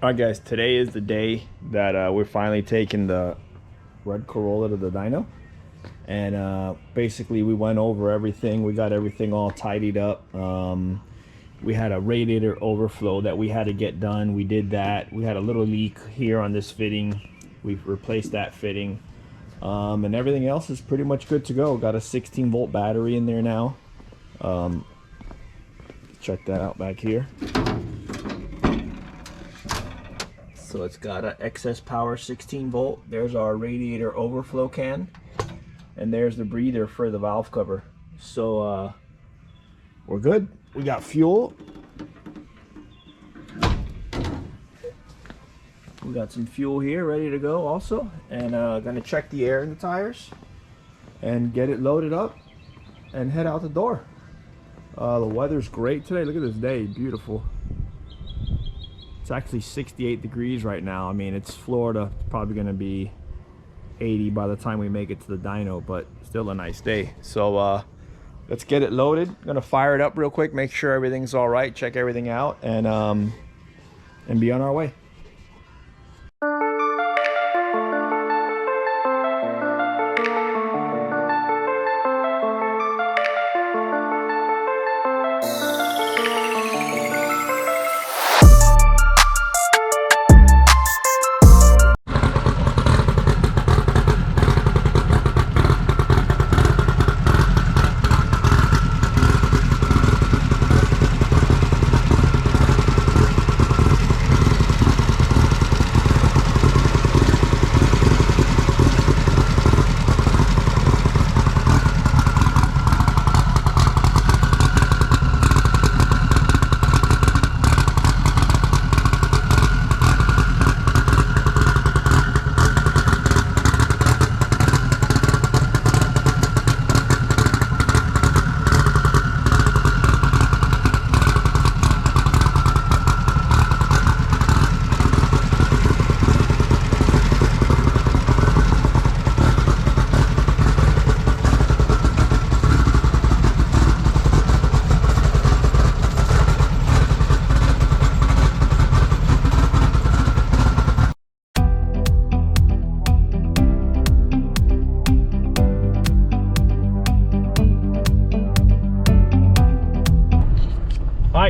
All right, guys, today is the day that we're finally taking the red Corolla to the dyno. And basically we went over everything. We got everything all tidied up. We had a radiator overflow that we had to get done. We did that. We had a little leak here on this fitting. We've replaced that fitting. And everything else is pretty much good to go. Got a 16-volt battery in there now. Check that out back here. So it's got an excess power 16 volt. There's our radiator overflow can. And there's the breather for the valve cover. So we're good. We got fuel. We got some fuel here ready to go also. And gonna check the air in the tires and get it loaded up and head out the door. The weather's great today. Look at this day, beautiful. It's actually 68 degrees right now. I mean, it's Florida. It's probably going to be 80 by the time we make it to the dyno, but still a nice day. So let's get it loaded. I'm gonna fire it up real quick, make sure everything's all right, check everything out, and be on our way.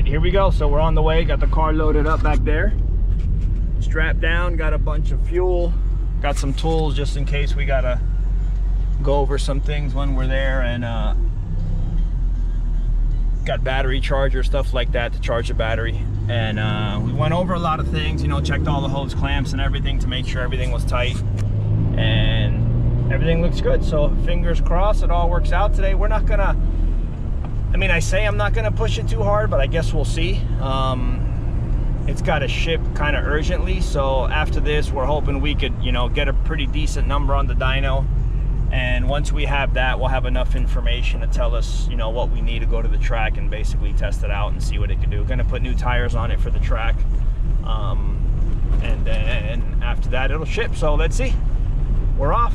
Here we go. So we're on the way. Got the car loaded up back there, strapped down, got a bunch of fuel, got some tools just in case we gotta go over some things when we're there, and got battery charger, stuff like that to charge the battery. And we went over a lot of things, you know, checked all the hose clamps and everything to make sure everything was tight, and everything looks good. So fingers crossed it all works out today. We're not gonna, I mean, I say I'm not gonna push it too hard, but I guess we'll see. It's got to ship kind of urgently, so after this we're hoping we could, you know, get a pretty decent number on the dyno, and once we have that, we'll have enough information to tell us, you know, what we need to go to the track and basically test it out and see what it can do. We're gonna put new tires on it for the track, and then after that it'll ship. So let's see, we're off.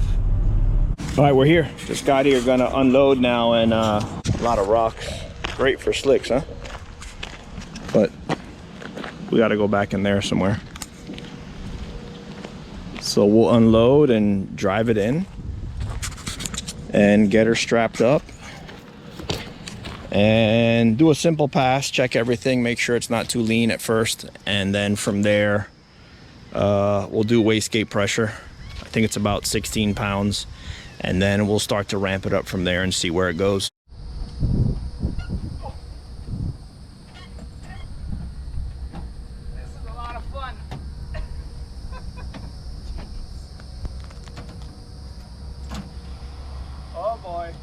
All right, we're here. Just got here, gonna unload now, and a lot of rocks. Great for slicks, huh? But we gotta go back in there somewhere. So we'll unload and drive it in and get her strapped up and do a simple pass, check everything, make sure it's not too lean at first, and then from there we'll do wastegate pressure. I think it's about 16 pounds. And then we'll start to ramp it up from there and see where it goes. This is a lot of fun. Oh boy.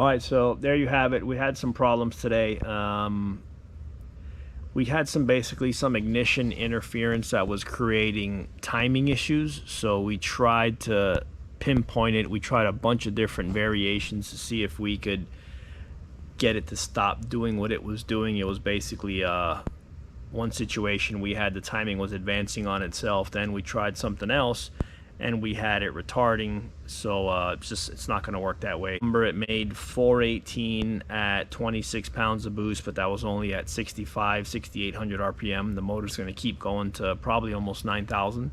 All right, so there you have it. We had some problems today. We had basically some ignition interference that was creating timing issues. So we tried to pinpoint it. We tried a bunch of different variations to see if we could get it to stop doing what it was doing. It was basically one situation we had the timing was advancing on itself. Then we tried something else and we had it retarding, so it's not going to work that way. Remember, it made 418 at 26 pounds of boost, but that was only at 6,800 RPM. The motor's going to keep going to probably almost 9,000.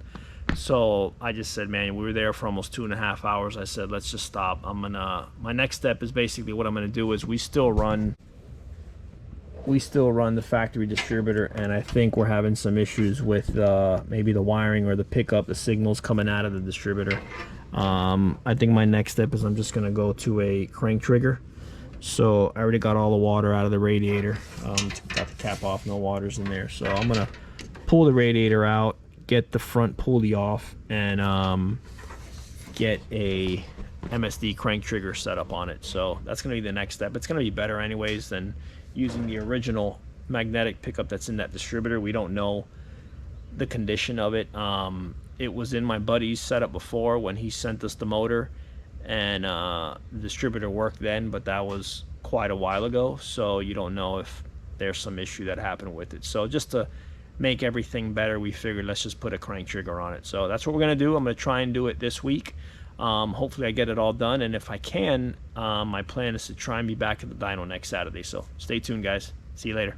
So I just said, man, we were there for almost 2.5 hours. I said, let's just stop. My next step is basically what I'm gonna do is we still run the factory distributor, and I think we're having some issues with maybe the wiring or the pickup, the signals coming out of the distributor. I think my next step is I'm just gonna go to a crank trigger. So I already got all the water out of the radiator. Got the cap off, no water's in there. So I'm gonna pull the radiator out, get the front pulley off, and get a MSD crank trigger set up on it. So that's going to be the next step. It's going to be better anyways than using the original magnetic pickup that's in that distributor. We don't know the condition of it. It was in my buddy's setup before when he sent us the motor, and the distributor worked then, but that was quite a while ago, so you don't know if there's some issue that happened with it. So just to make everything better, we figured let's just put a crank trigger on it. So that's what we're going to do. I'm going to try and do it this week. Hopefully I get it all done, and if I can, my plan is to try and be back at the dyno next Saturday. So stay tuned, guys. See you later.